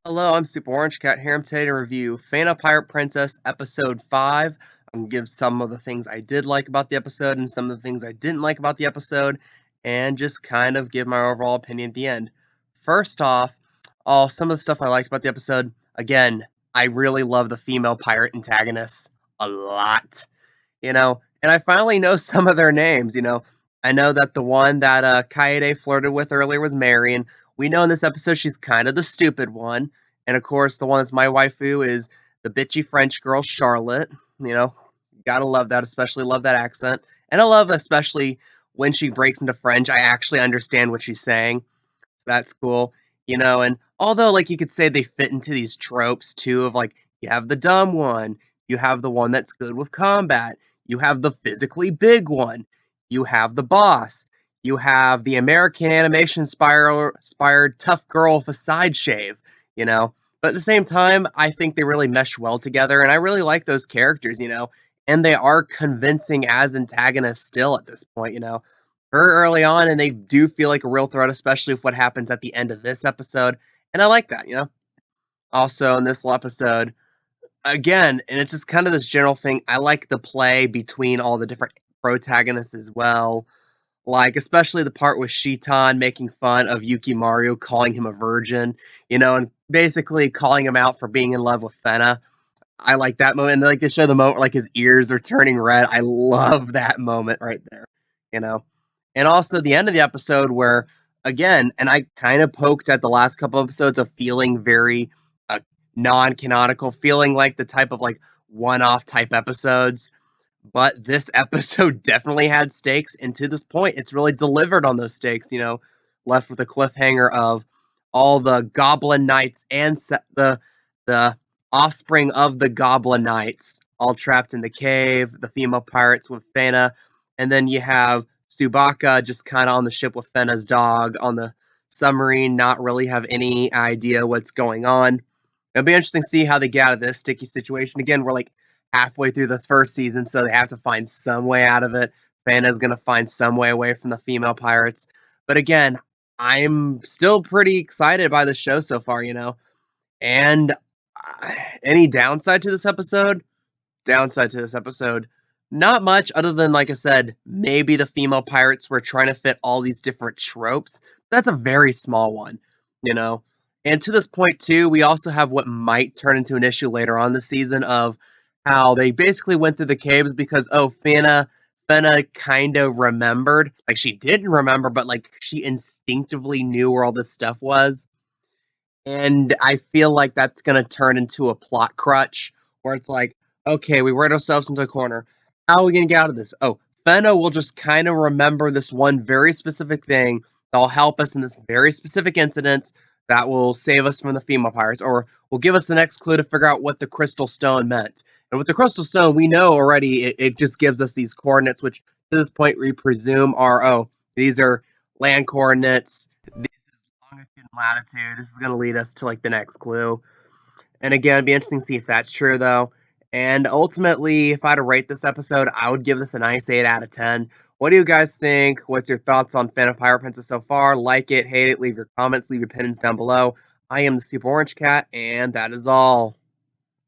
Hello, I'm Super Orange Cat here. I'm today to review Fena Pirate Princess Episode 5. I'm going to give some of the things I did like about the episode and some of the things I didn't like about the episode, and just kind of give my overall opinion at the end. First off, some of the stuff I liked about the episode. Again, I really love the female pirate antagonists a lot, and I finally know some of their names. I know that the one that Kaede flirted with earlier was Marion. We know in this episode she's kind of the stupid one. And of course, the one that's my waifu is the bitchy French girl, Charlotte. You know, gotta love that, especially love that accent. And I love especially when she breaks into French, I actually understand what she's saying. So that's cool. And although, like, you could say they fit into these tropes too of like, you have the dumb one, you have the one that's good with combat, you have the physically big one, you have the boss, you have the American animation inspired tough girl with a side shave, you know. But at the same time, I think they really mesh well together, and I really like those characters. And they are convincing as antagonists still at this point. Very early on, and they do feel like a real threat, especially with what happens at the end of this episode. And I like that. Also, in this episode, again, and it's just kind of this general thing, I like the play between all the different protagonists as well. Like, especially the part with Shitan making fun of Yukimaru, calling him a virgin, and basically calling him out for being in love with Fena. I like that moment. And like they show the moment where, like, his ears are turning red. I love that moment right there. You know. And also the end of the episode where, again, and I kind of poked at the last couple episodes of feeling very uh, non-canonical, feeling like the type of like one-off type episodes. But this episode definitely had stakes, and to this point, it's really delivered on those stakes. Left with a cliffhanger of all the Goblin Knights and the offspring of the Goblin Knights all trapped in the cave, the female pirates with Fena, and then you have Subaka just kind of on the ship with Fena's dog on the submarine, not really have any idea what's going on. It'll be interesting to see how they get out of this sticky situation. Again, we're like halfway through this first season, so they have to find some way out of it. Fana's going to find some way away from the female pirates. But again, I'm still pretty excited by the show so far. And any downside to this episode? Downside to this episode? Not much, other than, like I said, maybe the female pirates were trying to fit all these different tropes. That's a very small one. And to this point, too, we also have what might turn into an issue later on the season of how they basically went through the caves because, oh, Fena kind of remembered. Like, she didn't remember, but, like, she instinctively knew where all this stuff was. And I feel like that's going to turn into a plot crutch where it's like, okay, we worked ourselves into a corner. How are we going to get out of this? Oh, Fena will just kind of remember this one very specific thing that'll help us in this very specific incident that will save us from the female pirates, or will give us the next clue to figure out what the crystal stone meant. And with the crystal stone, we know already it just gives us these coordinates, which to this point we presume are, oh, these are land coordinates. This is longitude and latitude. This is going to lead us to like the next clue. And again, it'd be interesting to see if that's true, though. And ultimately, if I had to rate this episode, I would give this a nice 8 out of 10. What do you guys think? What's your thoughts on Fan of Pirate Princess so far? Like it, hate it, leave your comments, leave your opinions down below. I am the Super Orange Cat, and that is all.